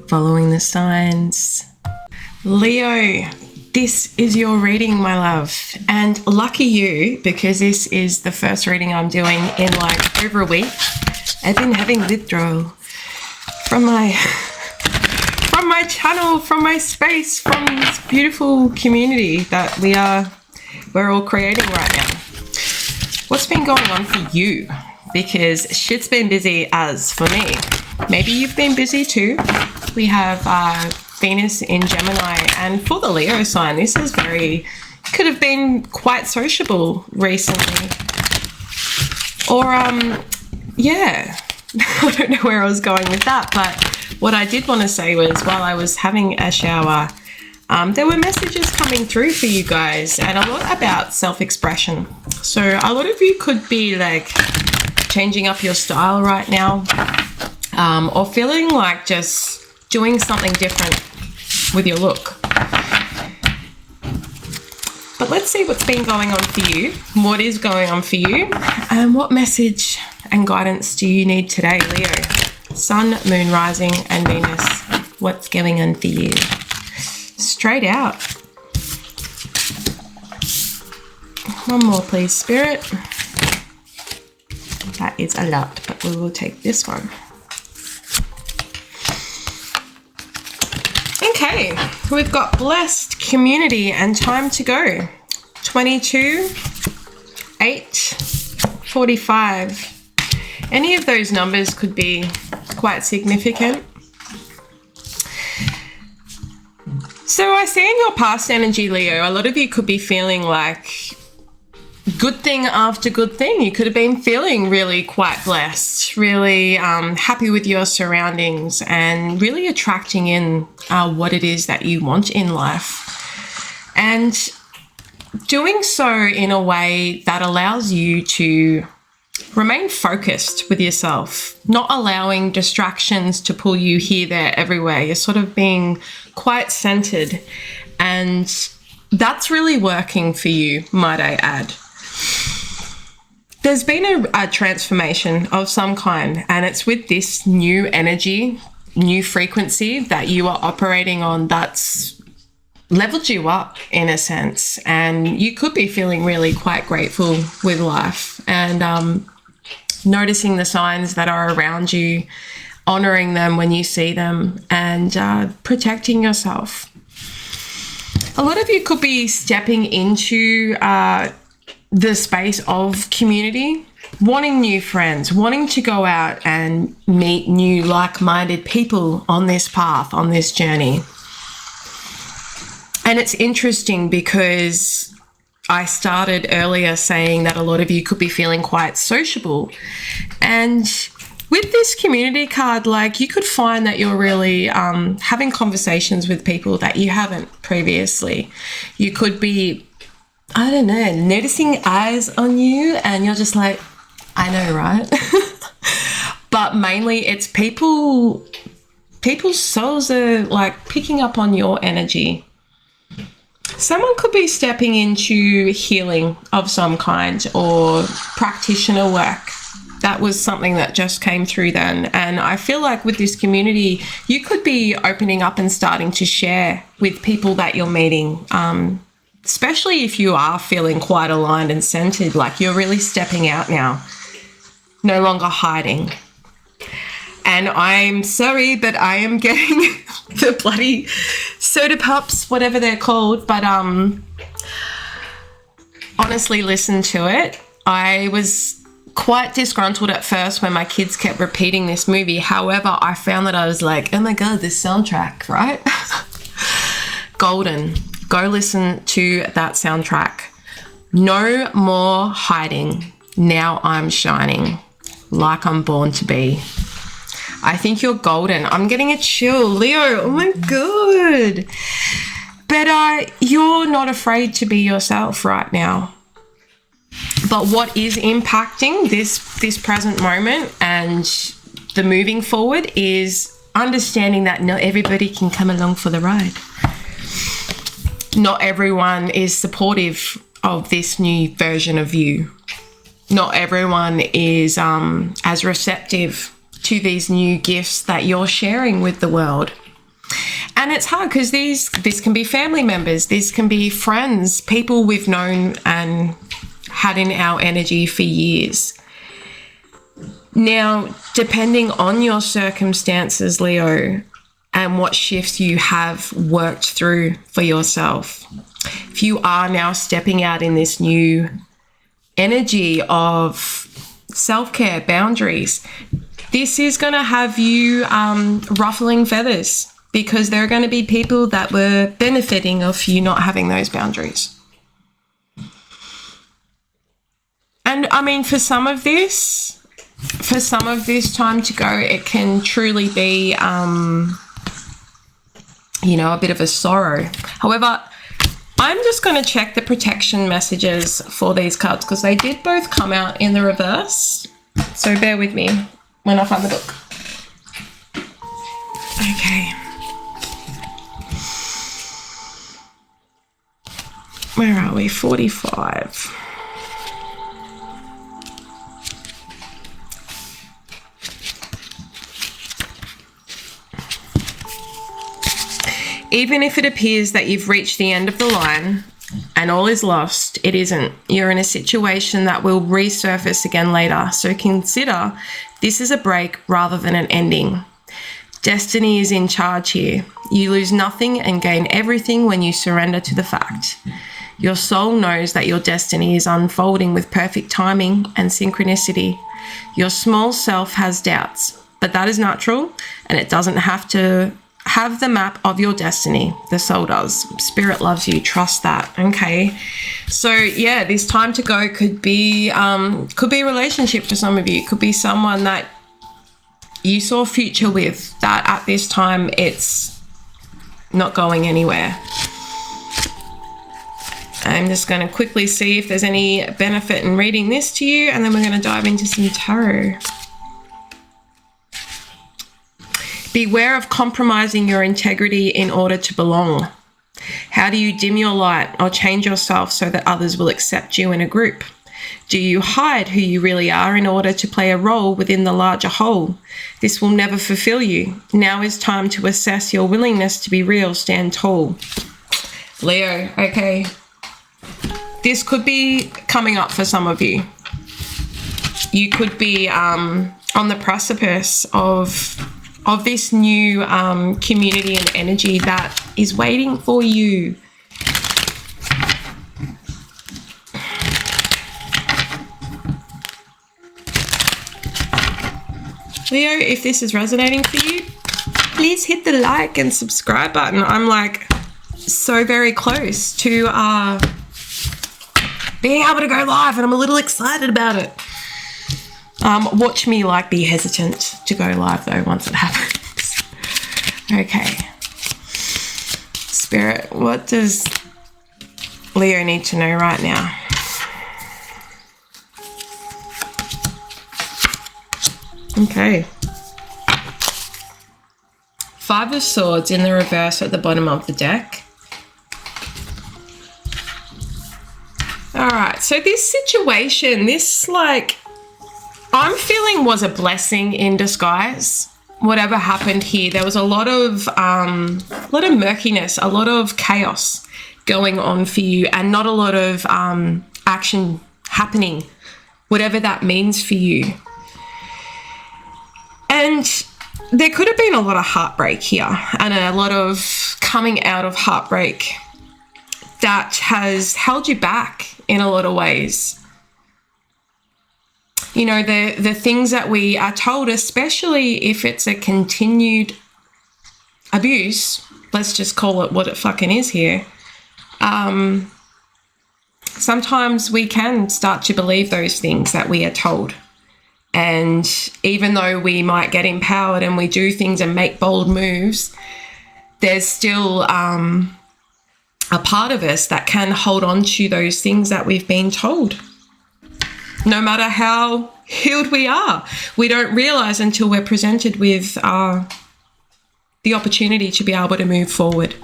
Following the signs. Leo, this is your reading, my love. And lucky you, because this is the first reading I'm doing in like over a week. I've been having withdrawal from my channel, from my space, from this beautiful community that we're all creating right now. What's been going on for you? Because shit's been busy as for me. Maybe you've been busy too. We have Venus in Gemini, and for the Leo sign, this is could have been quite sociable recently. Or yeah, I don't know where I was going with that, but what I did want to say was while I was having a shower, there were messages coming through for you guys, and a lot about self-expression. So a lot of you could be like changing up your style right now, or feeling like just doing something different with your look. But let's see what's been going on for you, what is going on for you, and what message and guidance do you need today, Leo? Sun, Moon, Rising, and Venus. What's going on for you? Straight out. One more, please, Spirit. That is a lot, but we will take this one. Okay, we've got blessed, community, and time to go. 22, 8, 45. Any of those numbers could be quite significant. So I see in your past energy, Leo, a lot of you could be feeling like good thing after good thing. You could have been feeling really quite blessed, really happy with your surroundings, and really attracting in what it is that you want in life. And doing so in a way that allows you to remain focused with yourself, not allowing distractions to pull you here, there, everywhere. You're sort of being quite centered, and that's really working for you, might I add. There's been a transformation of some kind, and it's with this new energy, new frequency that you are operating on that's leveled you up in a sense, and you could be feeling really quite grateful with life, and noticing the signs that are around you, honoring them when you see them, and protecting yourself. A lot of you could be stepping into the space of community, wanting new friends, wanting to go out and meet new like-minded people on this path, on this journey. And it's interesting because I started earlier saying that a lot of you could be feeling quite sociable. And with this community card, like, you could find that you're really having conversations with people that you haven't previously. You could be, I don't know, noticing eyes on you, and you're just like, I know, right? But mainly it's people's souls are like picking up on your energy. Someone could be stepping into healing of some kind or practitioner work. That was something that just came through then. And I feel like with this community, you could be opening up and starting to share with people that you're meeting, especially if you are feeling quite aligned and centered, like you're really stepping out now, no longer hiding. And I'm sorry, but I am getting the bloody soda pops, whatever they're called. But honestly, listen to it. I was quite disgruntled at first when my kids kept repeating this movie. However, I found that I was like, oh my God, this soundtrack, right? Golden. Go listen to that soundtrack. No more hiding. Now I'm shining like I'm born to be. I think you're golden. I'm getting a chill. Leo, oh my God. But you're not afraid to be yourself right now. But what is impacting this present moment and the moving forward is understanding that not everybody can come along for the ride. Not everyone is supportive of this new version of you. Not everyone is as receptive to these new gifts that you're sharing with the world. And it's hard because this can be family members, this can be friends, people we've known and had in our energy for years. Now, depending on your circumstances, Leo, and what shifts you have worked through for yourself, if you are now stepping out in this new energy of self-care, boundaries, this is going to have you ruffling feathers, because there are going to be people that were benefiting of you not having those boundaries. And I mean, for some of this time to go, it can truly be, a bit of a sorrow. However, I'm just going to check the protection messages for these cards because they did both come out in the reverse. So bear with me when I find the book. Okay. Where are we? 45. Even if it appears that you've reached the end of the line and all is lost, it isn't. You're in a situation that will resurface again later. So consider this is a break rather than an ending. Destiny is in charge here. You lose nothing and gain everything when you surrender to the fact. Your soul knows that your destiny is unfolding with perfect timing and synchronicity. Your small self has doubts, but that is natural, and it doesn't have to have the map of your destiny. The soul does. Spirit loves you. Trust that. Okay. So yeah, this time to go could be a relationship for some of you. Could be someone that you saw a future with, that at this time it's not going anywhere. I'm just going to quickly see if there's any benefit in reading this to you, and then we're going to dive into some tarot. Beware of compromising your integrity in order to belong. How do you dim your light or change yourself so that others will accept you in a group? Do you hide who you really are in order to play a role within the larger whole? This will never fulfill you. Now is time to assess your willingness to be real, stand tall. Leo, okay. This could be coming up for some of you. You could be on the precipice of this new community and energy that is waiting for you. Leo, if this is resonating for you, please hit the like and subscribe button. I'm like so very close to being able to go live, and I'm a little excited about it. Watch me be hesitant to go live though once it happens. Okay. Spirit, what does Leo need to know right now? Okay. 5 of Swords in the reverse at the bottom of the deck. All right, so this situation, I'm feeling was a blessing in disguise. Whatever happened here, there was a lot of murkiness, a lot of chaos going on for you, and not a lot of action happening, whatever that means for you. And there could have been a lot of heartbreak here, and a lot of coming out of heartbreak that has held you back in a lot of ways. You know, the things that we are told, especially if it's a continued abuse, let's just call it what it fucking is here. Sometimes we can start to believe those things that we are told. And even though we might get empowered and we do things and make bold moves, there's still a part of us that can hold on to those things that we've been told. No matter how healed we are, we don't realize until we're presented with the opportunity to be able to move forward.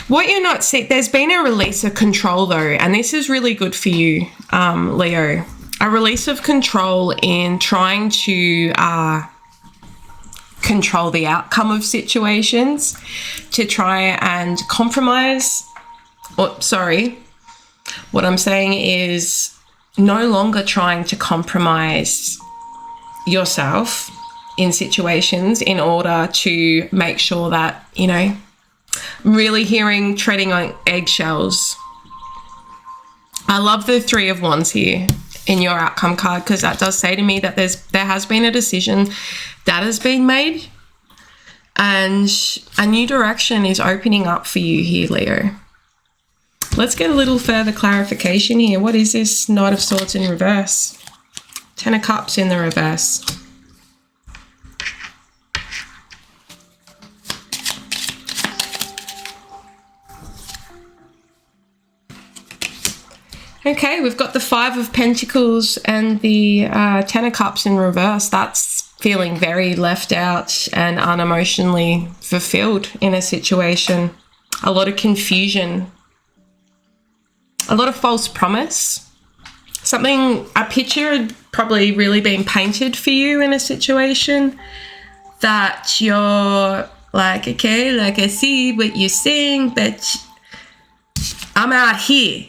What you're not seeing, there's been a release of control though, and this is really good for you, Leo. a release of control in trying to control the outcome of situations, to try and compromise. What I'm saying is no longer trying to compromise yourself in situations in order to make sure that, you know, really hearing treading on eggshells. I love the 3 of Wands here in your outcome card, because that does say to me that there has been a decision that has been made and a new direction is opening up for you here, Leo. Let's get a little further clarification here. What is this Knight of Swords in reverse? 10 of Cups in the reverse. Okay, we've got the 5 of Pentacles and the 10 of Cups in reverse. That's feeling very left out and unemotionally fulfilled in a situation. A lot of confusion. A lot of false promise. A picture had probably really been painted for you in a situation that you're like, okay, like I see what you're saying, but I'm out here.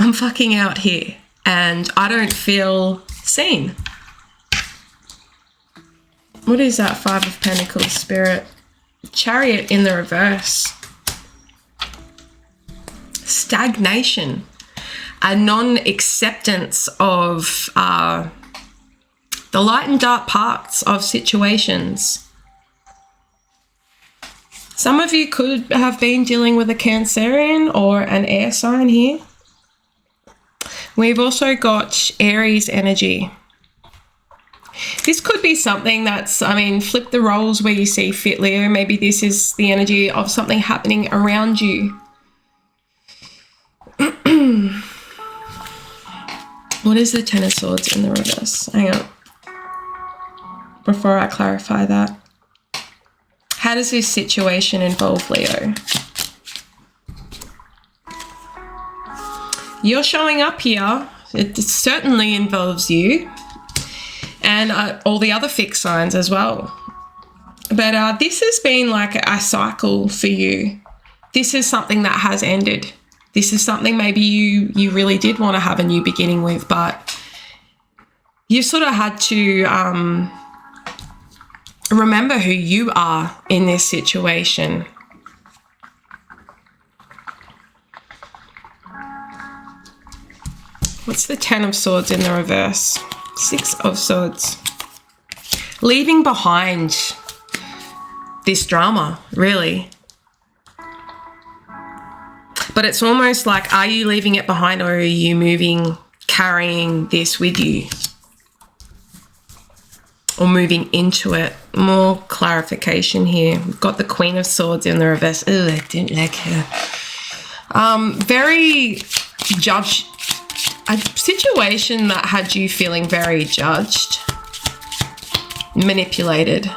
I'm fucking out here and I don't feel seen. What is that 5 of Pentacles, Spirit? Chariot in the reverse. Stagnation. A non-acceptance of the light and dark parts of situations. Some of you could have been dealing with a Cancerian or an air sign here. We've also got Aries energy. This could be something that's, flip the roles where you see fit, Leo. Maybe this is the energy of something happening around you. What is the 10 of Swords in the reverse? Hang on. Before I clarify that. How does this situation involve Leo? You're showing up here. It certainly involves you and all the other fixed signs as well. But this has been like a cycle for you. This is something that has ended. This is something maybe you really did want to have a new beginning with, but you sort of had to remember who you are in this situation. What's the 10 of Swords in the reverse? 6 of Swords. Leaving behind this drama, really. But it's almost like, are you leaving it behind or are you carrying this with you? Or moving into it? More clarification here. We've got the Queen of Swords in the reverse. Oh, I didn't like her. Very judged. A situation that had you feeling very judged, manipulated,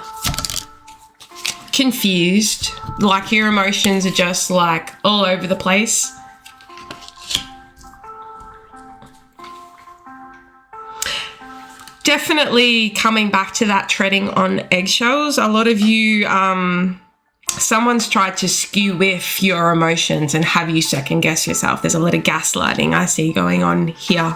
confused, like your emotions are just like all over the place. Definitely coming back to that treading on eggshells. A lot of you, someone's tried to skew with your emotions and have you second guess yourself. There's a lot of gaslighting I see going on here.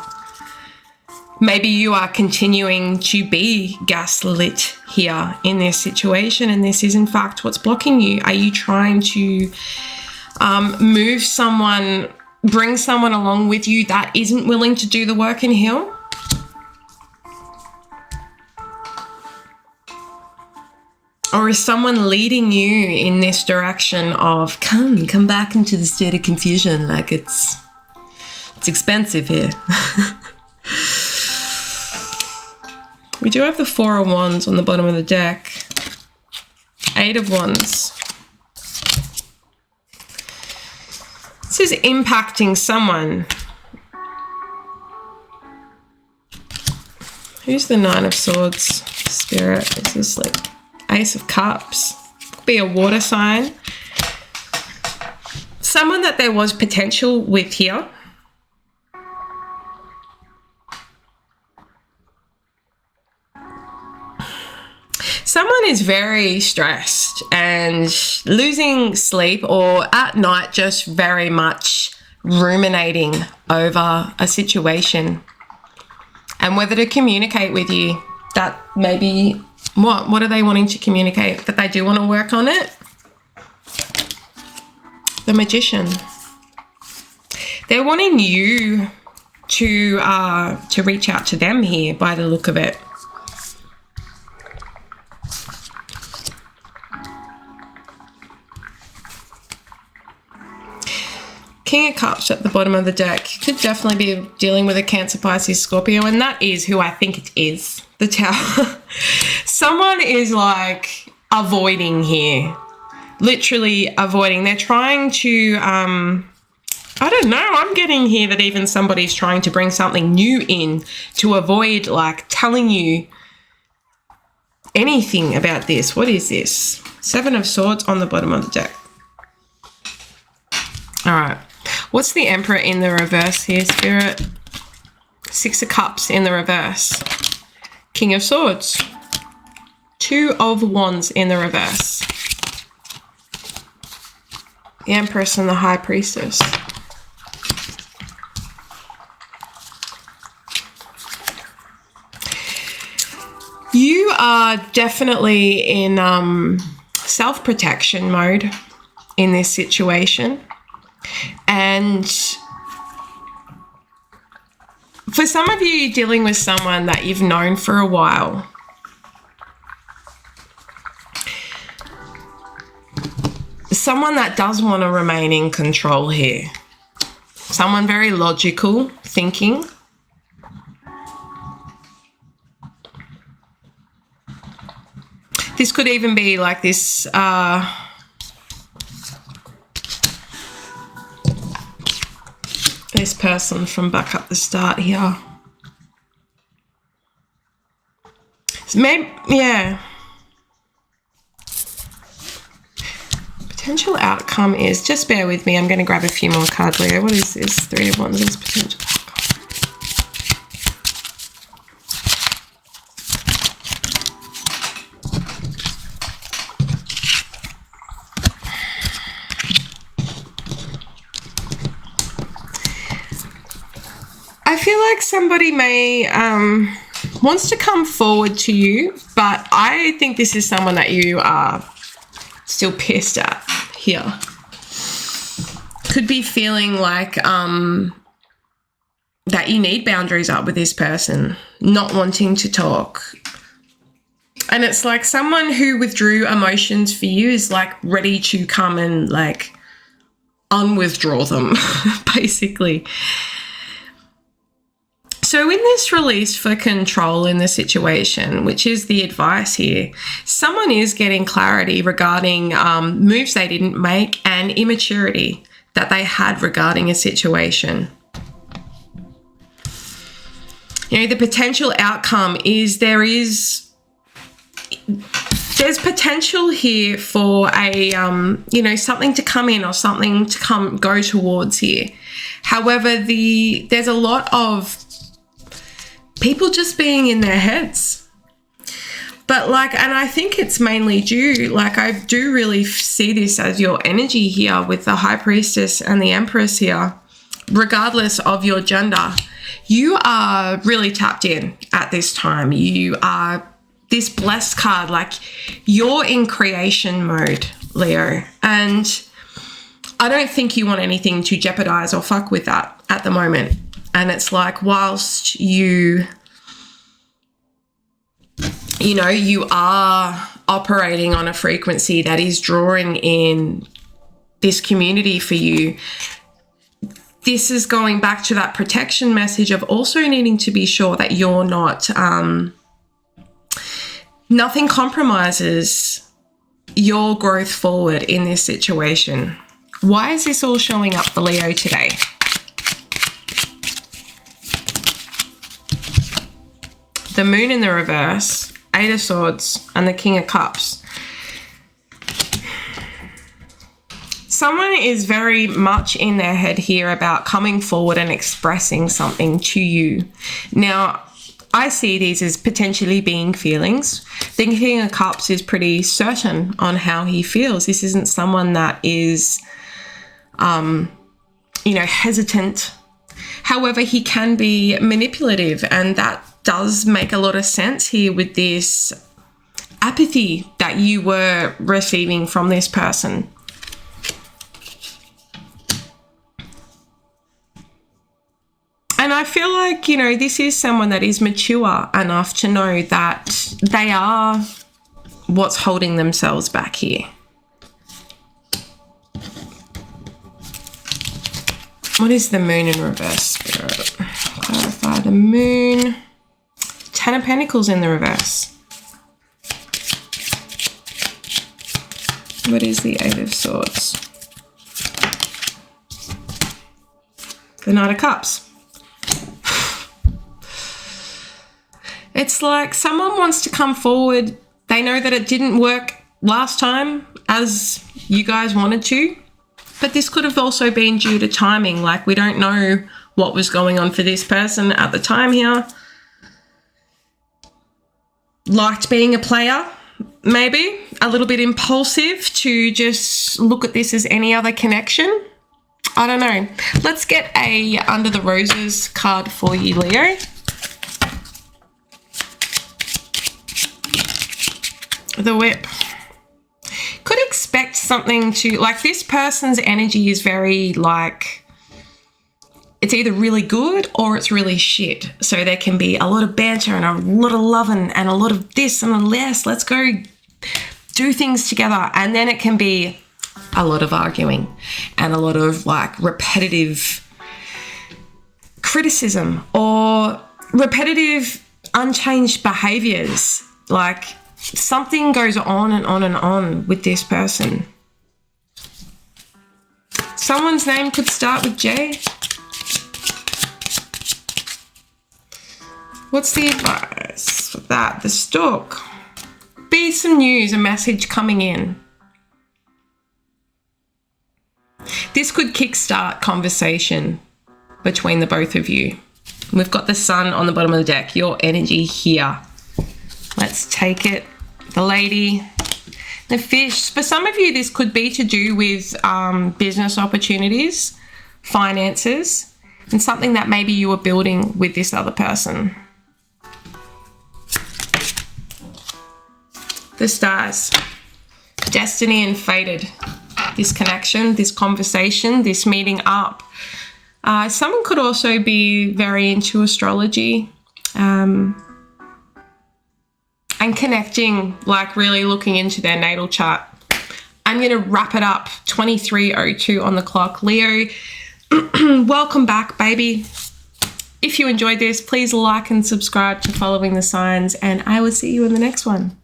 Maybe you are continuing to be gaslit here in this situation, and this is in fact what's blocking you. Are you trying to move someone, bring someone along with you that isn't willing to do the work and heal? Or is someone leading you in this direction of come back into the state of confusion, like it's expensive here. We do have the 4 of Wands on the bottom of the deck. 8 of Wands. This is impacting someone. Who's the 9 of Swords, Spirit? Is this like Ace of Cups? Could be a water sign. Someone that there was potential with here. Someone is very stressed and losing sleep, or at night just very much ruminating over a situation and whether to communicate with you. That maybe what are they wanting to communicate? That they do want to work on it? The Magician. They're wanting you to reach out to them here by the look of it. King of Cups at the bottom of the deck. You could definitely be dealing with a Cancer, Pisces, Scorpio, and that is who I think it is. The Tower. Someone is like avoiding here. Literally avoiding. They're trying to, I don't know. I'm getting here that even somebody's trying to bring something new in to avoid like telling you anything about this. What is this? Seven of Swords on the bottom of the deck. All right. What's the Emperor in the reverse here, Spirit? Six of Cups in the reverse. King of Swords. Two of Wands in the reverse. The Empress and the High Priestess. You are definitely in self-protection mode in this situation. And for some of you, dealing with someone that you've known for a while, someone that does want to remain in control here, someone very logical thinking. This could even be like this this person from back up the start here. So maybe, yeah. Potential outcome is, just bear with me, I'm going to grab a few more cards, Leo. What is this? Three of Wands is potential outcome. I feel like somebody may wants to come forward to you, but I think this is someone that you are still pissed at here. Could be feeling like that you need boundaries up with this person, not wanting to talk. And it's like someone who withdrew emotions for you is like ready to come and like unwithdraw them, basically. So in this release for control in the situation, which is the advice here, someone is getting clarity regarding moves they didn't make and immaturity that they had regarding a situation. You know, the potential outcome is there's potential here for a, something to come in or something to go towards here. However, there's a lot of people just being in their heads. But and I think it's mainly due, I do really see this as your energy here with the High Priestess and the Empress here, regardless of your gender. You are really tapped in at this time. You are this blessed card, you're in creation mode, Leo. And I don't think you want anything to jeopardize or fuck with that at the moment. And it's whilst you are operating on a frequency that is drawing in this community for you, this is going back to that protection message of also needing to be sure that you're not, nothing compromises your growth forward in this situation. Why is this all showing up for Leo today? The Moon in the reverse, Eight of Swords, and the King of Cups. Someone is very much in their head here about coming forward and expressing something to you. Now, I see these as potentially being feelings. The King of Cups is pretty certain on how he feels. This isn't someone that is, hesitant. However, he can be manipulative, and that does make a lot of sense here with this apathy that you were receiving from this person. And I feel like, this is someone that is mature enough to know that they are what's holding themselves back here. What is the moon in reverse, Spirit? Clarify the moon. 10 of Pentacles in the reverse. What is the 8 of Swords? The Knight of Cups. It's like someone wants to come forward. They know that it didn't work last time as you guys wanted to, but this could have also been due to timing. Like, we don't know what was going on for this person at the time here. Liked being a player, maybe a little bit impulsive to just look at this as any other connection. I don't know. Let's get a Under the Roses card for you, Leo. The Whip. Could expect something to, like, this person's energy is very, like, it's either really good or it's really shit. So there can be a lot of banter and a lot of loving and a lot of this and a less. Let's go do things together. And then it can be a lot of arguing and a lot of, like, repetitive criticism or repetitive unchanged behaviors. Like, something goes on and on and on with this person. Someone's name could start with J. What's the advice for that? The Stork. Be some news, a message coming in. This could kickstart conversation between the both of you. We've got the Sun on the bottom of the deck. Your energy here. Let's take it. The Lady, the Fish. For some of you, this could be to do with business opportunities, finances, and something that maybe you were building with this other person. The Stars. Destiny and fated. This connection, this conversation, this meeting up. Someone could also be very into astrology. And connecting, like really looking into their natal chart. I'm going to wrap it up. 23:02 on the clock. Leo, welcome back, baby. If you enjoyed this, please like and subscribe to Following the Signs, and I will see you in the next one.